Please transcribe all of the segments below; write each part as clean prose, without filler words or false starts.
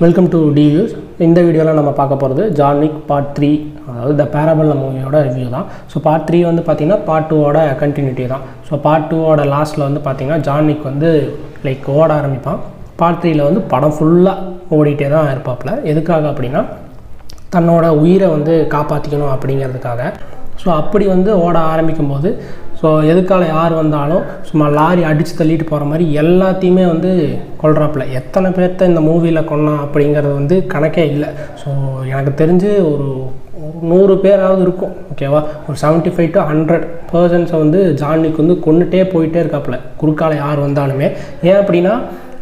Welcome to TV views. இந்த வீடியோவில் நம்ம பார்க்க போகிறது ஜான் விக் பார்ட் 3, அதாவது த பேரபிள் மூவியோட ரிவ்யூ தான். ஸோ பார்ட் 3 வந்து பார்த்திங்கன்னா பார்ட் 2ஓட கண்டினியூட்டி தான். ஸோ பார்ட் 2ஓட லாஸ்ட்டில் வந்து பார்த்திங்கன்னா ஜான் விக் வந்து ஓட ஆரம்பிப்பான். பார்ட் 3ல் வந்து படம் ஃபுல்லாக ஓடிட்டே தான் இருப்பாப்புல. எதுக்காக அப்படின்னா தன்னோட உயிரை வந்து காப்பாற்றிக்கணும் அப்படிங்கிறதுக்காக. ஸோ அப்படி வந்து ஓட ஆரம்பிக்கும்போது ஸோ எதுக்கால யார் வந்தாலும் சும்மா லாரி அடித்து தள்ளிட்டு போகிற மாதிரி எல்லாத்தையுமே வந்து கொல்றாப்புல. எத்தனை பேர்த்த இந்த மூவியில் கொன்னான் அப்படிங்கிறது வந்து கணக்கே இல்லை. ஸோ எனக்கு தெரிஞ்சு ஒரு 100 பேராவது இருக்கும், ஓகேவா. ஒரு 75 to 100% வந்து ஜான் விக் வந்து கொண்டுட்டே போயிட்டே இருக்காப்புல குறுக்கால யார் வந்தாலுமே. ஏன் அப்படின்னா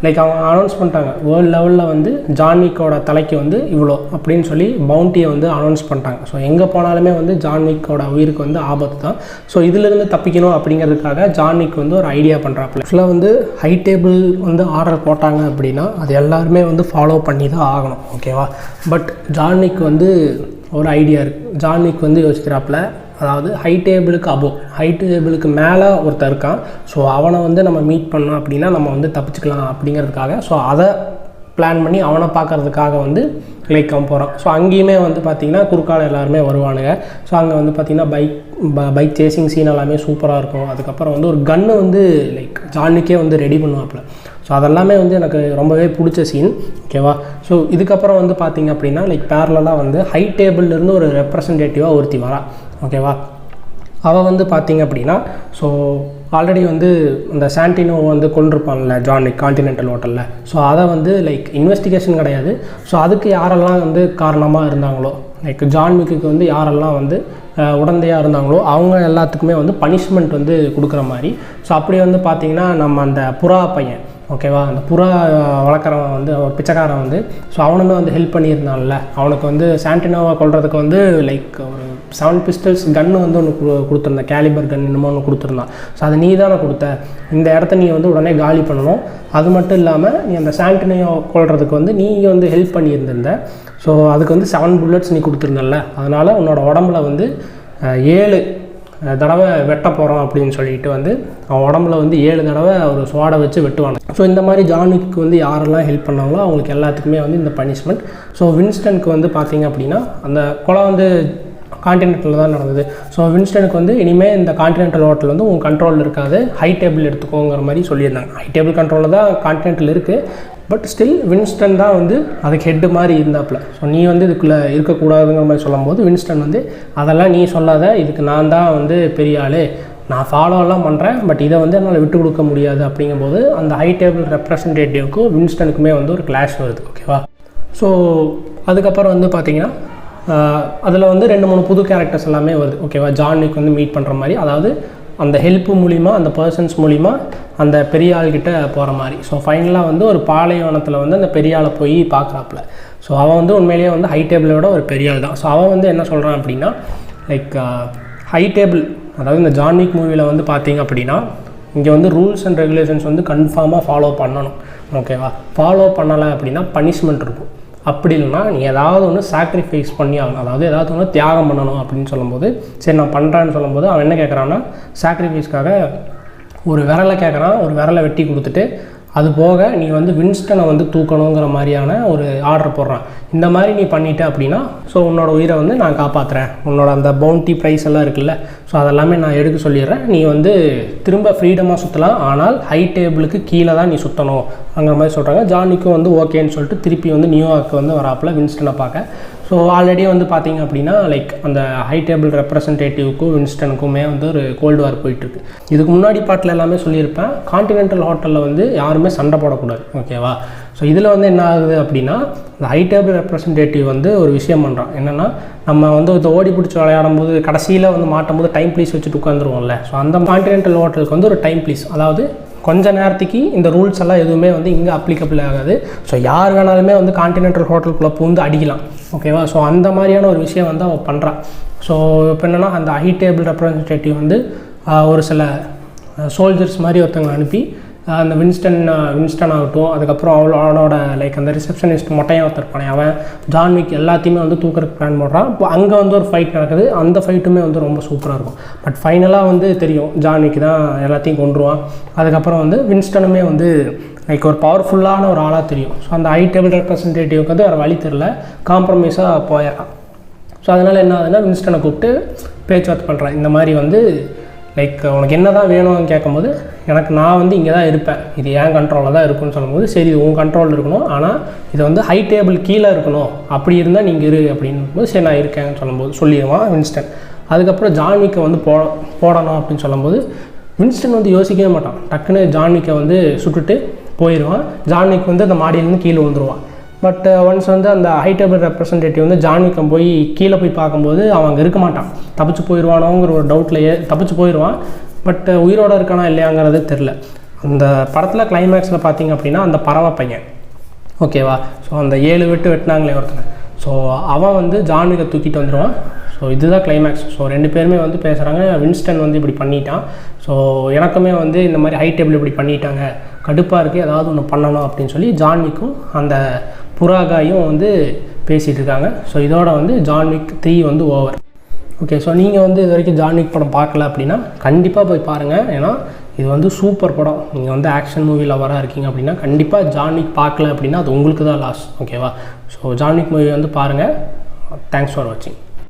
அவங்க அனௌன்ஸ் பண்ணிட்டாங்க வேர்ல்டு லெவலில் வந்து ஜான் விக்கோட தலைக்கு வந்து இவ்வளோ அப்படின்னு சொல்லி பவுண்டியை வந்து அனௌன்ஸ் பண்ணிட்டாங்க. ஸோ எங்கே போனாலுமே வந்து ஜான் விக்கோட உயிருக்கு வந்து ஆபத்து தான். ஸோ இதிலிருந்து தப்பிக்கணும் அப்படிங்கிறதுக்காக ஜான் விக் வந்து ஒரு ஐடியா பண்ணுறாப்புல. ஆக்சுவலாக வந்து ஹை டேபிள் வந்து ஆர்டர் போட்டாங்க அப்படின்னா அது எல்லாருமே வந்து ஃபாலோ பண்ணி தான் ஆகணும், ஓகேவா. பட் ஜான் விக் வந்து ஒரு ஐடியா இருக்குது. ஜான் விக் வந்து யோசிக்கிறாப்புல, அதாவது ஹை டேபிளுக்கு மேலே ஒருத்தர் இருக்கான். ஸோ அவனை வந்து நம்ம மீட் பண்ணோம் அப்படின்னா நம்ம வந்து தப்பிச்சுக்கலாம் அப்படிங்கிறதுக்காக. ஸோ அதை பிளான் பண்ணி அவனை பார்க்குறதுக்காக வந்து அவன் போகிறான். ஸோ அங்கேயுமே வந்து பார்த்திங்கன்னா குறுக்கால எல்லாருமே வருவானுங்க. ஸோ அங்கே வந்து பார்த்திங்கன்னா பைக் சேசிங் சீன் எல்லாமே சூப்பராக இருக்கும். அதுக்கப்புறம் வந்து ஒரு கன்று வந்து ஜான் விக்கே வந்து ரெடி பண்ணுவாப்புல. ஸோ அதெல்லாமே வந்து எனக்கு ரொம்பவே பிடிச்ச சீன், ஓகேவா. ஸோ இதுக்கப்புறம் வந்து பார்த்திங்க அப்படின்னா பேரலாக வந்து ஹை டேபிள்லேருந்து ஒரு ரெப்ரசன்டேட்டிவாக ஒருத்தி வரா, ஓகேவா. அவள் வந்து பார்த்திங்க அப்படின்னா ஸோ ஆல்ரெடி வந்து இந்த சாண்டினோ வந்து கொண்டிருப்பான்ல ஜான் விக் கான்டினென்டல் ஹோட்டலில். ஸோ அதை வந்து இன்வெஸ்டிகேஷன் கிடையாது. ஸோ அதுக்கு யாரெல்லாம் வந்து காரணமாக இருந்தாங்களோ, ஜான் விக்கு வந்து யாரெல்லாம் வந்து உடந்தையாக இருந்தாங்களோ அவங்க எல்லாத்துக்குமே வந்து பனிஷ்மெண்ட் வந்து கொடுக்குற மாதிரி. ஸோ அப்படி வந்து பார்த்திங்கன்னா நம்ம அந்த புறா பையன், ஓகேவா, அந்த புறா வளர்க்குறவன் வந்து ஒரு பிச்சைக்காரன் வந்து ஸோ அவனுமே வந்து ஹெல்ப் பண்ணியிருந்தான்ல. அவனுக்கு வந்து சாண்டினோவை கொள்றதுக்கு வந்து ஒரு 7 பிஸ்டல்ஸ் கன்று வந்து ஒன்று கொடுத்துருந்தான், கேலிபர் கன் இன்னமும் ஒன்று கொடுத்துருந்தான். ஸோ அதை நீ தானே கொடுத்த, இந்த இடத்த நீ வந்து உடனே காலி பண்ணணும். அது மட்டும் இல்லாமல் நீ அந்த சாண்டினோ கொள்றதுக்கு வந்து நீ வந்து ஹெல்ப் பண்ணியிருந்திருந்த. ஸோ அதுக்கு வந்து 7 புல்லட்ஸ் நீ கொடுத்துருந்தல்ல, அதனால் உன்னோட உடம்புல வந்து 7 தடவை வெட்ட போகிறோம் அப்படின்னு சொல்லிட்டு வந்து அவன் உடம்புல வந்து 7 தடவை ஒரு சுவாடை வச்சு வெட்டுவாங்க. ஸோ இந்த மாதிரி ஜான் விக்கு வந்து யாரெல்லாம் ஹெல்ப் பண்ணாங்களோ அவங்களுக்கு எல்லாத்துக்குமே வந்து இந்த பனிஷ்மெண்ட். ஸோ வின்ஸ்டனுக்கு வந்து பார்த்திங்க அப்படின்னா அந்த கொலை வந்து கான்டினென்டலில் தான் நடந்தது. ஸோ வின்ஸ்டனுக்கு வந்து இனிமேல் இந்த கான்டினென்டல் ஹோட்டல் வந்து உங்கள் கண்ட்ரோலில் இருக்காது, ஹை டேபிள் எடுத்துக்கோங்கிற மாதிரி சொல்லியிருந்தாங்க. ஹை டேபிள் கண்ட்ரோலில் தான் கான்டினென்டல் இருக்குது, பட் ஸ்டில் வின்ஸ்டன் தான் வந்து அதுக்கு ஹெட்டு மாதிரி இருந்தாப்புல. ஸோ நீ வந்து இதுக்குள்ளே இருக்கக்கூடாதுங்கிற மாதிரி சொல்லும் போது வின்ஸ்டன் வந்து அதெல்லாம் நீ சொல்லாத, இதுக்கு நான் தான் வந்து பெரிய ஆள், நான் ஃபாலோலாம் பண்ணுறேன், பட் இதை வந்து என்னால் விட்டு கொடுக்க முடியாது அப்படிங்கும்போது அந்த ஹை டேபிள் ரெப்ரசன்டேட்டிவ்க்கும் வின்ஸ்டனுக்குமே வந்து ஒரு கிளாஷ் வருது, ஓகேவா. ஸோ அதுக்கப்புறம் வந்து பார்த்திங்கன்னா அதில் வந்து 2-3 புது கேரக்டர்ஸ் எல்லாமே வருது, ஓகேவா. ஜான் விக் வந்து மீட் பண்ணுற மாதிரி, அதாவது அந்த ஹெல்ப்பு மூலிமா அந்த பர்சன்ஸ் மூலிமா அந்த பெரிய ஆள்கிட்ட போகிற மாதிரி. ஸோ ஃபைனலாக வந்து ஒரு பாலைவனத்தில் வந்து அந்த பெரிய ஆளை போய் பார்க்குறாப்புல. ஸோ அவன் வந்து உண்மையிலேயே வந்து ஹை டேபிளோட ஒரு பெரிய ஆள் தான். ஸோ அவன் வந்து என்ன சொல்கிறான் அப்படின்னா ஹை டேபிள், அதாவது இந்த ஜான் விக் மூவியில் வந்து பார்த்திங்க அப்படின்னா இங்கே வந்து ரூல்ஸ் அண்ட் ரெகுலேஷன்ஸ் வந்து கன்ஃபார்மாக ஃபாலோ பண்ணணும், ஓகேவா. ஃபாலோ பண்ணலை அப்படின்னா பனிஷ்மெண்ட் இருக்கும். அப்படி இல்லைனா நீ ஏதாவது ஒன்று சாக்ரிஃபைஸ் பண்ணி ஆகணும், அதாவது ஏதாவது ஒன்று தியாகம் பண்ணணும் அப்படின்னு சொல்லும்போது சரி நான் பண்ணுறேன்னு சொல்லும்போது அவன் என்ன கேட்குறான்னா சாக்ரிஃபைஸ்க்காக ஒரு விரலை கேட்குறான். ஒரு விரலை வெட்டி கொடுத்துட்டு அது போக நீ வந்து வின்ஸ்டனை வந்து தூக்கணுங்கிற மாதிரியான ஒரு ஆர்டர் போடுறான். இந்த மாதிரி நீ பண்ணிட்ட அப்படின்னா ஸோ உன்னோட உயிரை வந்து நான் காப்பாற்றுறேன், உன்னோட அந்த பவுண்டி ப்ரைஸ் எல்லாம் இருக்குல்ல, ஸோ அதெல்லாமே நான் எடுக்க சொல்லிடுறேன், நீ வந்து திரும்ப ஃப்ரீடமாக சுற்றலாம், ஆனால் ஹை டேபிளுக்கு கீழே தான் நீ சுற்றணும் அங்கிற மாதிரி சொல்கிறாங்க. ஜான் விக்கும் வந்து ஓகேன்னு சொல்லிட்டு திருப்பி வந்து நியூயார்க்கு வந்து வராப்பில் வின்ஸ்டனை பார்க்க. ஸோ ஆல்ரெடி வந்து பார்த்திங்க அப்படின்னா அந்த ஹை டேபிள் ரெப்ரசன்டேட்டிவ்க்கும் வின்ஸ்டனுக்குமே வந்து ஒரு கோல்டு வார் போயிட்டுருக்கு. இதுக்கு முன்னாடி பாட்டில் எல்லாமே சொல்லியிருப்பேன், கான்டினென்டல் ஹோட்டலில் வந்து யாருமே சண்டை போடக்கூடாது, ஓகேவா. ஸோ இதில் வந்து என்ன ஆகுது அப்படின்னா இந்த ஹை டேபிள் ரெப்ரசன்டேட்டிவ் வந்து ஒரு விஷயம் பண்ணுறான். என்னென்னா நம்ம வந்து இதை ஓடி பிடிச்சி விளையாடும் போது கடைசியில் வந்து மாட்டும் போது டைம் ப்ளீஸ் வச்சுட்டு உட்காந்துருவோம்ல. ஸோ அந்த கான்டினென்டல் ஹோட்டலுக்கு வந்து ஒரு டைம் ப்ளீஸ், அதாவது கொஞ்ச நேரத்துக்கு இந்த ரூல்ஸ் எல்லாம் எதுவுமே வந்து இங்கே அப்ளிகபிள் ஆகாது. ஸோ யார் வேணாலுமே வந்து கான்டினென்டல் ஹோட்டலுக்குள்ளே பூந்து அடிக்கலாம், ஓகேவா. ஸோ அந்த மாதிரியான ஒரு விஷயம் வந்து அவள் பண்ணுறான். ஸோ இப்போ என்னென்னா அந்த ஹை டேபிள் ரெப்ரசன்டேட்டிவ் வந்து ஒரு சில சோல்ஜர்ஸ் மாதிரி ஒருத்தவங்க அனுப்பி அந்த வின்ஸ்டன் ஆகட்டும், அதுக்கப்புறம் அவனோட அந்த ரிசப்ஷனிஸ்ட் மொட்டையாக ஒருத்தருப்பானே அவன் ஜான் விக் எல்லாத்தையுமே வந்து தூக்கிறதுக்கு பிளான் பண்ணுறான். இப்போ அங்கே வந்து ஒரு ஃபைட் நடக்குது, அந்த ஃபைட்டுமே வந்து ரொம்ப சூப்பராக இருக்கும். பட் ஃபைனலாக வந்து தெரியும் ஜான் விக் தான் எல்லாத்தையும் கொண்டுருவான். அதுக்கப்புறம் வந்து வின்ஸ்டனுமே வந்து லைக் ஒரு பவர்ஃபுல்லான ஒரு ஆளாக தெரியும். ஸோ அந்த ஹை டேபிள் ரெப்ரசன்டேட்டிவ்க்கு வந்து வேறு வழி தெரில, காம்ப்ரமைஸாக போயிடறான். ஸோ அதனால் என்ன ஆகுதுன்னா வின்ஸ்டனை கூப்பிட்டு பேச்சுவார்த்தை பண்ணுறேன். இந்த மாதிரி வந்து லைக் உனக்கு என்ன தான் வேணும்னு கேட்கும்போது நான் வந்து இங்கே தான் இருப்பேன், இது என் கண்ட்ரோலில் தான் இருக்குன்னு சொல்லும்போது சரி இது உன் கண்ட்ரோலில் இருக்கணும், ஆனால் இது வந்து ஹை டேபிள் கீழே இருக்கணும், அப்படி இருந்தால் நீங்கள் இரு அப்படின்போது சரி நான் இருக்கேன்னு சொல்லும்போது சொல்லிடுவான் வின்ஸ்டன். அதுக்கப்புறம் ஜான்விக்கை வந்து போடணும் அப்படின்னு சொல்லும்போது வின்ஸ்டன் வந்து யோசிக்கவே மாட்டான், டக்குன்னு ஜான்விக்கை வந்து சுட்டுட்டு போயிடுவான். ஜான்விக் வந்து அந்த மாடியிலேருந்து கீழே விழுந்துருவான். பட் ஒன்ஸ் வந்து அந்த ஹை டேபிள் ரெப்ரசன்டேட்டிவ் வந்து ஜான்விக்கை போய் கீழே போய் பார்க்கும்போது அவன் அங்கே இருக்க மாட்டான், தப்பிச்சு போயிடுவானோங்கிற ஒரு டவுட்லையே தப்பிச்சு போயிடுவான். பட் உயிரோடு இருக்கானா இல்லையாங்கிறது தெரில. அந்த படத்தில் கிளைமேக்ஸில் பார்த்திங்க அப்படின்னா அந்த பறவை பையன் ஓகேவா, ஸோ அந்த 7 வெட்டினாங்களே ஒருத்தனை, ஸோ அவன் வந்து ஜான்விக்கை தூக்கிட்டு வந்துடுவான். ஸோ இதுதான் கிளைமேக்ஸ். ஸோ 2 பேருமே வந்து பேசுகிறாங்க, வின்ஸ்டன் வந்து இப்படி பண்ணிட்டான், ஸோ எனக்குமே வந்து இந்த மாதிரி ஹை டேபிள் இப்படி பண்ணிட்டாங்க, கடுப்பாக இருக்குது, ஏதாவது ஒன்று பண்ணணும் அப்படின்னு சொல்லி ஜான்விக்கும் அந்த புறாகாயும் வந்து பேசிகிட்டு இருக்காங்க. ஸோ இதோட வந்து ஜான்விக் 3 வந்து ஓவர். ஓகே, ஸோ நீங்கள் வந்து இது வரைக்கும் ஜான்விக் படம் பார்க்கல அப்படின்னா கண்டிப்பாக போய் பாருங்கள். ஏன்னா இது வந்து சூப்பர் படம். நீங்கள் வந்து ஆக்ஷன் மூவியில் வர இருக்கீங்க அப்படின்னா கண்டிப்பாக ஜான்விக் பார்க்கல அப்படின்னா அது உங்களுக்கு தான் லாஸ். ஓகேவா, ஸோ ஜான்விக் மூவி வந்து பாருங்கள். தேங்க்ஸ் ஃபார் வாட்சிங்.